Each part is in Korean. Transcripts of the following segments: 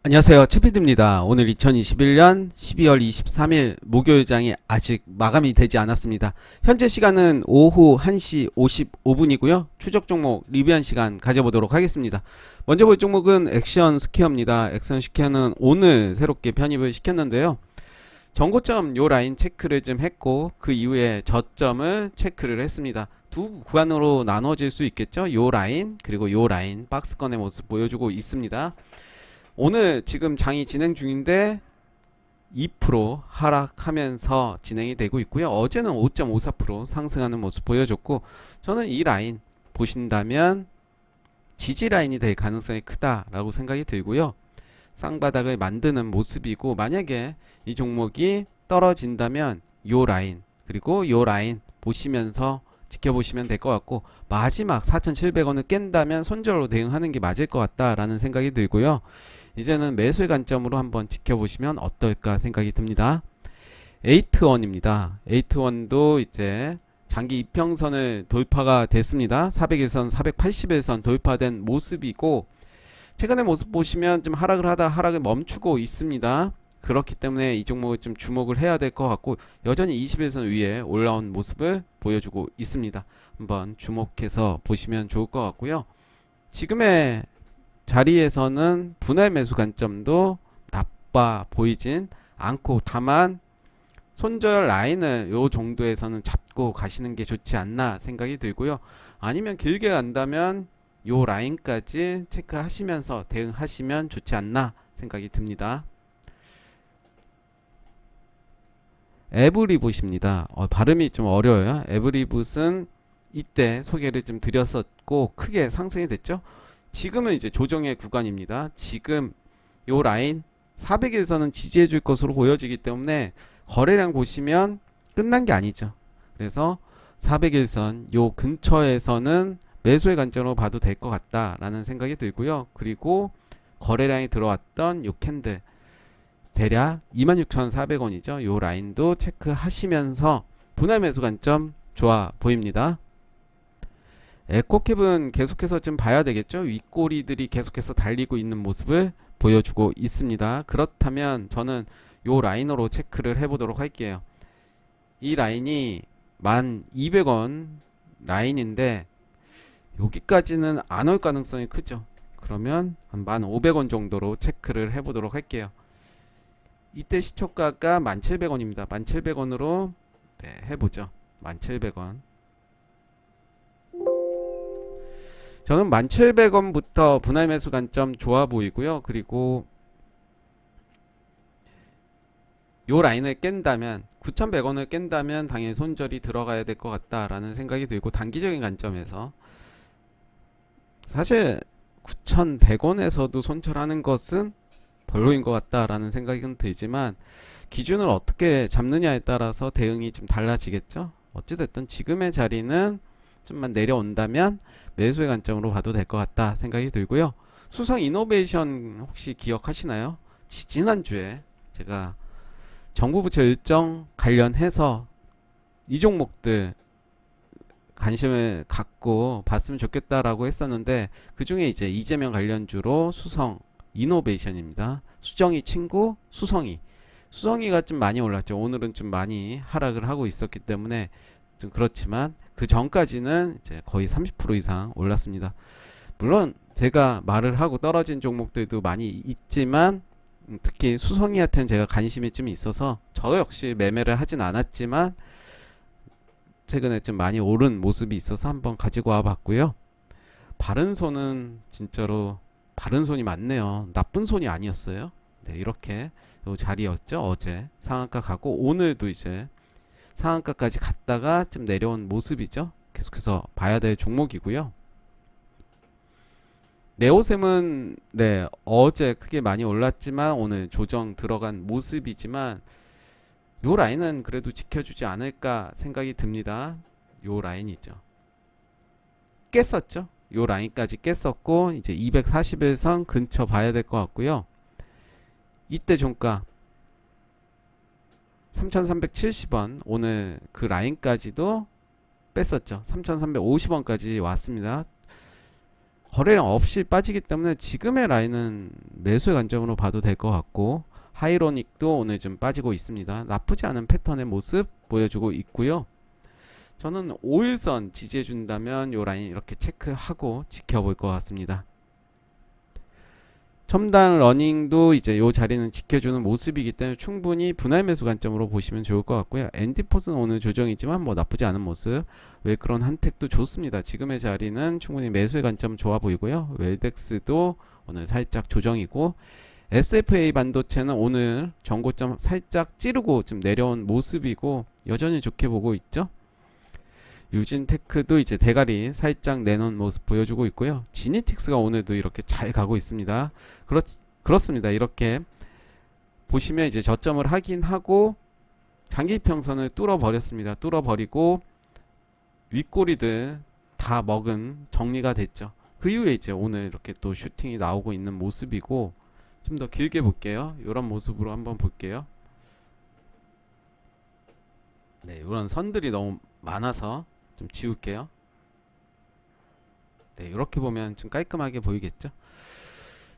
안녕하세요. 최피디입니다. 오늘 2021년 12월 23일 목요일장이 아직 마감이 되지 않았습니다. 현재 시간은 오후 1시 55분이고요. 추적 종목 리뷰한 시간 가져보도록 하겠습니다. 먼저 볼 종목은 액션 스퀘어입니다. 액션 스퀘어는 오늘 새롭게 편입을 시켰는데요. 전고점 요 라인 체크를 좀 했고 그 이후에 저점을 체크를 했습니다. 두 구간으로 나눠질 수 있겠죠. 요 라인 그리고 요 라인 박스권의 모습 보여주고 있습니다. 오늘 지금 장이 진행 중인데 2% 하락하면서 진행이 되고 있고요. 어제는 5.54% 상승하는 모습 보여줬고, 저는 이 라인 보신다면 지지 라인이 될 가능성이 크다라고 생각이 들고요. 쌍바닥을 만드는 모습이고, 만약에 이 종목이 떨어진다면 요 라인 그리고 요 라인 보시면서 지켜보시면 될 것 같고, 마지막 4,700원을 깬다면 손절로 대응하는 게 맞을 것 같다라는 생각이 들고요. 이제는 매수의 관점으로 한번 지켜보시면 어떨까 생각이 듭니다. 에이트원입니다. 에이트원도 이제 장기 이평선을 돌파가 됐습니다. 400일선, 480일선 돌파된 모습이고, 최근의 모습 보시면 좀 하락을 하다 하락을 멈추고 있습니다. 그렇기 때문에 이 종목을 좀 주목을 해야 될 것 같고, 여전히 20일선 위에 올라온 모습을 보여주고 있습니다. 한번 주목해서 보시면 좋을 것 같고요. 지금의 자리에서는 분할 매수 관점도 나빠 보이진 않고, 다만 손절 라인을 요 정도에서는 잡고 가시는 게 좋지 않나 생각이 들고요. 아니면 길게 간다면 요 라인까지 체크하시면서 대응하시면 좋지 않나 생각이 듭니다. 에브리봇입니다. 발음이 좀 어려워요. 에브리봇은 이때 소개를 좀 드렸었고 크게 상승이 됐죠. 지금은 이제 조정의 구간입니다. 지금 요 라인 400에서는 지지해 줄 것으로 보여지기 때문에 거래량 보시면 끝난 게 아니죠. 그래서 400일선 요 근처에서는 매수의 관점으로 봐도 될 것 같다라는 생각이 들고요. 그리고 거래량이 들어왔던 요 캔들 대략 26,400원이죠. 요 라인도 체크하시면서 분할 매수 관점 좋아 보입니다. 에코캡은 계속해서 좀 봐야 되겠죠. 윗꼬리들이 계속해서 달리고 있는 모습을 보여주고 있습니다. 그렇다면 저는 요 라인으로 체크를 해보도록 할게요. 이 라인이 1,200원 라인인데 여기까지는 안 올 가능성이 크죠. 그러면 한 1,500원 정도로 체크를 해보도록 할게요. 이때 시초가가 1,700원입니다. 1,700원으로 해보죠. 1,700원. 저는 1,700원부터 분할 매수 관점 좋아 보이고요. 그리고 요 라인을 깬다면 9,100원을 깬다면 당연히 손절이 들어가야 될 것 같다라는 생각이 들고, 단기적인 관점에서 사실 9,100원에서도 손절하는 것은 별로인 것 같다라는 생각은 들지만, 기준을 어떻게 잡느냐에 따라서 대응이 좀 달라지겠죠. 어찌됐든 지금의 자리는 좀만 내려온다면 매수의 관점으로 봐도 될 것 같다 생각이 들고요. 수성 이노베이션 혹시 기억하시나요? 지난주에 제가 정부 부처 일정 관련해서 이 종목들 관심을 갖고 봤으면 좋겠다라고 했었는데, 그 중에 이제 이재명 관련주로 수성 이노베이션입니다. 수정이 친구 수성이가 좀 많이 올랐죠. 오늘은 좀 많이 하락을 하고 있었기 때문에 좀 그렇지만 그 전까지는 이제 거의 30% 이상 올랐습니다. 물론 제가 말을 하고 떨어진 종목들도 많이 있지만, 특히 수성이한테는 제가 관심이 좀 있어서 저 역시 매매를 하진 않았지만 최근에 좀 많이 오른 모습이 있어서 한번 가지고 와 봤고요. 바른손은 진짜로 바른손이 맞네요. 나쁜 손이 아니었어요. 네, 이렇게 요 자리였죠. 어제 상한가 가고 오늘도 이제 상한가까지 갔다가 좀 내려온 모습이죠. 계속해서 봐야 될 종목이고요. 네오셈은 어제 크게 많이 올랐지만 오늘 조정 들어간 모습이지만, 요 라인은 그래도 지켜주지 않을까 생각이 듭니다. 요 라인이죠. 깼었죠. 요 라인까지 깼었고 이제 241선 근처 봐야 될 것 같고요. 이때 종가 3,370원, 오늘 그 라인까지도 뺐었죠. 3,350원까지 왔습니다. 거래량 없이 빠지기 때문에 지금의 라인은 매수의 관점으로 봐도 될 것 같고, 하이로닉도 오늘 좀 빠지고 있습니다. 나쁘지 않은 패턴의 모습 보여주고 있고요. 저는 5일선 지지해 준다면 요 라인 이렇게 체크하고 지켜볼 것 같습니다. 첨단 러닝도 이제 요 자리는 지켜주는 모습이기 때문에 충분히 분할 매수 관점으로 보시면 좋을 것 같고요. 엔디포스는 오늘 조정이지만 뭐 나쁘지 않은 모습. 웰크론 한택도 좋습니다. 지금의 자리는 충분히 매수의 관점 좋아 보이고요. 웰덱스도 오늘 살짝 조정이고, SFA 반도체는 오늘 전고점 살짝 찌르고 좀 내려온 모습이고 여전히 좋게 보고 있죠. 유진테크도 이제 대가리 살짝 내놓은 모습 보여주고 있고요. 지니틱스가 오늘도 이렇게 잘 가고 있습니다. 그렇습니다. 이렇게 보시면 이제 저점을 확인하고 장기평선을 뚫어버렸습니다. 뚫어버리고 윗꼬리들 다 먹은 정리가 됐죠. 그 이후에 이제 오늘 이렇게 또 슈팅이 나오고 있는 모습이고, 좀 더 길게 볼게요. 이런 모습으로 한번 볼게요. 네, 이런 선들이 너무 많아서 좀 지울게요. 네, 이렇게 보면 좀 깔끔하게 보이겠죠.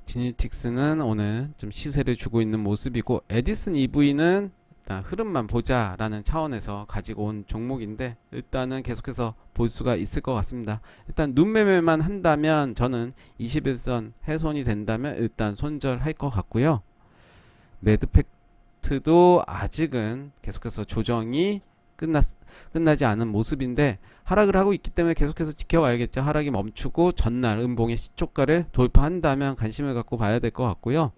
지니틱스는 오늘 좀 시세를 주고 있는 모습이고, 에디슨 EV는 일단 흐름만 보자 라는 차원에서 가지고 온 종목인데 일단은 계속해서 볼 수가 있을 것 같습니다. 일단 눈매매만 한다면 저는 21선 훼손이 된다면 일단 손절할 것 같고요. 매드팩트도 아직은 계속해서 조정이 끝나지 않은 모습인데 하락을 하고 있기 때문에 계속해서 지켜봐야겠죠. 하락이 멈추고 전날 음봉의 시초가를 돌파한다면 관심을 갖고 봐야 될 것 같고요.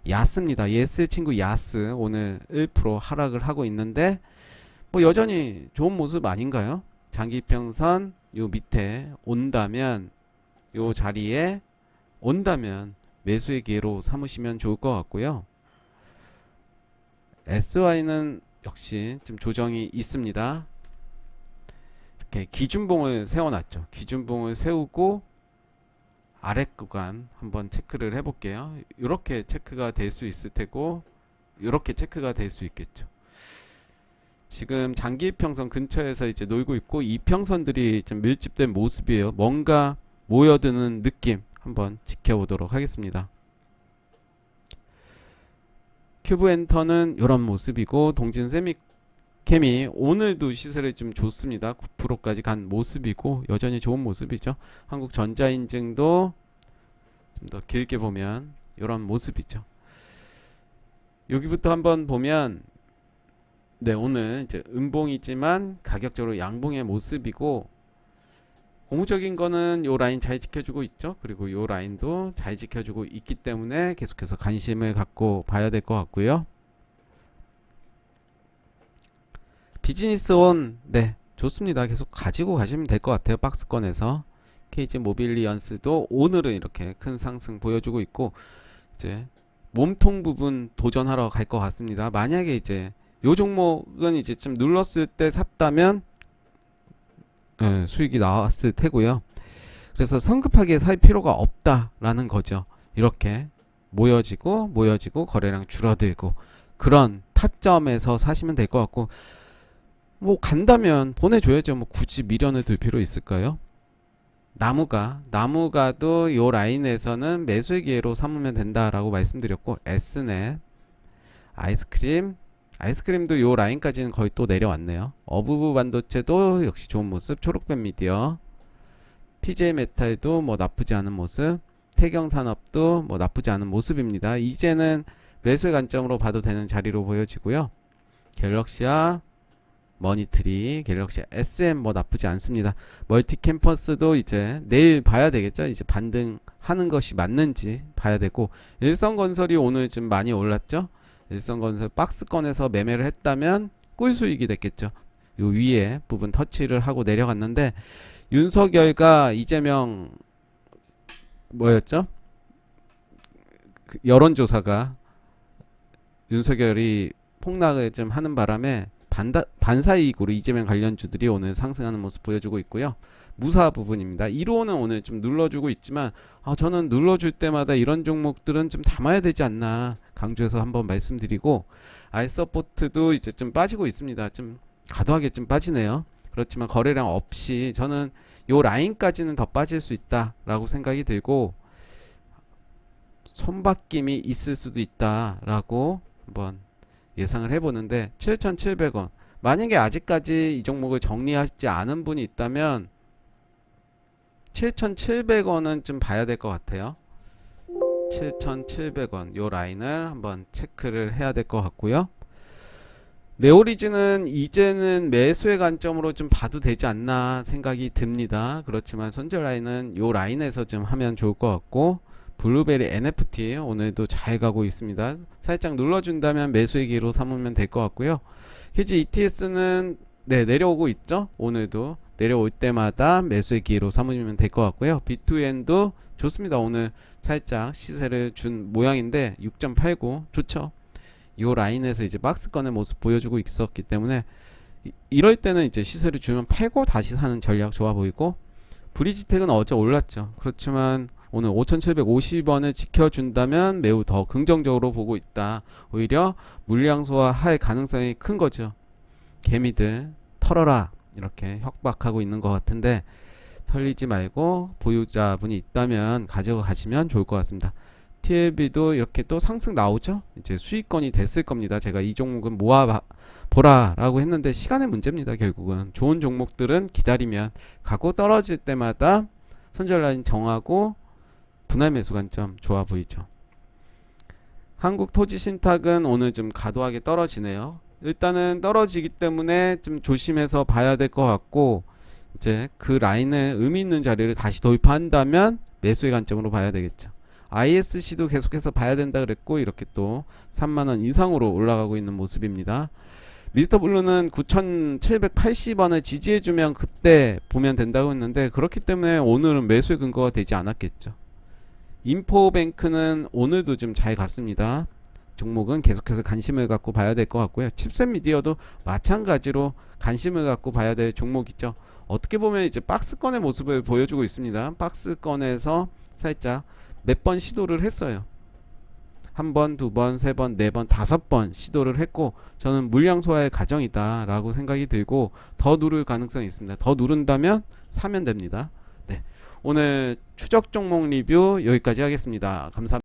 야스입니다. 예스 친구 야스 오늘 1% 하락을 하고 있는데 뭐 여전히 좋은 모습 아닌가요? 장기평선 요 밑에 온다면, 요 자리에 온다면 매수의 기회로 삼으시면 좋을 것 같고요. SY는 역시 좀 조정이 있습니다. 이렇게 기준봉을 세워놨죠. 기준봉을 세우고 아래 구간 한번 체크를 해볼게요. 이렇게 체크가 될 수 있을 테고, 이렇게 체크가 될 수 있겠죠. 지금 장기평선 근처에서 이제 놀고 있고, 이평선들이 좀 밀집된 모습이에요. 뭔가 모여드는 느낌 한번 지켜보도록 하겠습니다. 큐브엔터는 이런 모습이고, 동진 세미캠이 오늘도 시세를 좀 좋습니다. 9%까지 간 모습이고 여전히 좋은 모습이죠. 한국전자인증도 좀 더 길게 보면 이런 모습이죠. 여기부터 한번 보면 네, 오늘 이제 음봉이지만 가격적으로 양봉의 모습이고, 고무적인 거는 요 라인 잘 지켜주고 있죠. 그리고 요 라인도 잘 지켜주고 있기 때문에 계속해서 관심을 갖고 봐야 될 것 같고요. 비즈니스온 네 좋습니다. 계속 가지고 가시면 될 것 같아요. 박스권에서 KG 모빌리언스도 오늘은 이렇게 큰 상승 보여주고 있고, 이제 몸통 부분 도전하러 갈 것 같습니다. 만약에 이제 요 종목은 이제 좀 눌렀을 때 샀다면 수익이 나왔을 테고요. 그래서 성급하게 살 필요가 없다라는 거죠. 이렇게 모여지고 거래량 줄어들고 그런 타점에서 사시면 될 것 같고, 뭐 간다면 보내줘야죠. 뭐 굳이 미련을 둘 필요 있을까요? 나무가도 요 라인에서는 매수의 기회로 삼으면 된다라고 말씀드렸고, S넷 아이스크림도 요 라인까지는 거의 또 내려왔네요. 어부부 반도체도 역시 좋은 모습. 초록빛 미디어, PJ 메탈도 뭐 나쁘지 않은 모습, 태경산업도 뭐 나쁘지 않은 모습입니다. 이제는 매수의 관점으로 봐도 되는 자리로 보여지고요. 갤럭시아, 머니트리, 갤럭시 SM 뭐 나쁘지 않습니다. 멀티캠퍼스도 이제 내일 봐야 되겠죠. 이제 반등하는 것이 맞는지 봐야 되고, 일성건설이 오늘 좀 많이 올랐죠. 일성건설 박스권에서 매매를 했다면 꿀수익이 됐겠죠. 요 위에 부분 터치를 하고 내려갔는데, 윤석열과 이재명 뭐였죠? 그 여론조사가 윤석열이 폭락을 좀 하는 바람에 반사이익으로 이재명 관련주들이 오늘 상승하는 모습 보여주고 있고요. 무사 부분입니다. 1호는 오늘 좀 눌러주고 있지만 저는 눌러줄 때마다 이런 종목들은 좀 담아야 되지 않나 강조해서 한번 말씀드리고, 알서포트도 이제 좀 빠지고 있습니다. 좀 과도하게 좀 빠지네요. 그렇지만 거래량 없이 저는 요 라인까지는 더 빠질 수 있다라고 생각이 들고 손바뀜이 있을 수도 있다라고 한번 예상을 해보는데 7,700원 만약에 아직까지 이 종목을 정리하지 않은 분이 있다면 7,700원은 좀 봐야 될 것 같아요. 7,700원 요 라인을 한번 체크를 해야 될 것 같고요. 네오리즈는 이제는 매수의 관점으로 좀 봐도 되지 않나 생각이 듭니다. 그렇지만 손절 라인은 요 라인에서 좀 하면 좋을 것 같고, 블루베리 NFT 오늘도 잘 가고 있습니다. 살짝 눌러준다면 매수의 기로 삼으면 될 것 같고요. KG ETS는 내려오고 있죠. 오늘도 내려올 때마다 매수의 기로 삼으면 될 것 같고요. B2N도 좋습니다. 오늘 살짝 시세를 준 모양인데 6.89 좋죠. 요 라인에서 이제 박스권의 모습 보여주고 있었기 때문에 이럴 때는 이제 시세를 주면 팔고 다시 사는 전략 좋아 보이고, 브리지텍은 어제 올랐죠. 그렇지만 오늘 5,750원을 지켜준다면 매우 더 긍정적으로 보고 있다. 오히려 물량 소화할 가능성이 큰 거죠. 개미들 털어라 이렇게 협박하고 있는 것 같은데 털리지 말고 보유자분이 있다면 가지고 가시면 좋을 것 같습니다. TLB도 이렇게 또 상승 나오죠. 이제 수익권이 됐을 겁니다. 제가 이 종목은 모아 보라 라고 했는데 시간의 문제입니다. 결국은 좋은 종목들은 기다리면 가고, 떨어질 때마다 손절 라인 정하고 분할 매수 관점 좋아 보이죠. 한국토지신탁은 오늘 좀 과도하게 떨어지네요. 일단은 떨어지기 때문에 좀 조심해서 봐야 될 것 같고, 이제 그 라인에 의미 있는 자리를 다시 돌파한다면 매수의 관점으로 봐야 되겠죠. ISC도 계속해서 봐야 된다 그랬고, 이렇게 또 3만원 이상으로 올라가고 있는 모습입니다. 미스터블루는 9,780원을 지지해주면 그때 보면 된다고 했는데, 그렇기 때문에 오늘은 매수의 근거가 되지 않았겠죠. 인포뱅크는 오늘도 좀 잘 갔습니다. 종목은 계속해서 관심을 갖고 봐야 될 것 같고요. 칩셋 미디어도 마찬가지로 관심을 갖고 봐야 될 종목이죠. 어떻게 보면 이제 박스권의 모습을 보여주고 있습니다. 박스권에서 살짝 몇 번 시도를 했어요. 한 번, 두 번, 세 번, 네 번, 다섯 번 시도를 했고, 저는 물량 소화의 과정이다 라고 생각이 들고, 더 누를 가능성이 있습니다. 더 누른다면 사면 됩니다. 네, 오늘 추적 종목 리뷰 여기까지 하겠습니다. 감사합니다.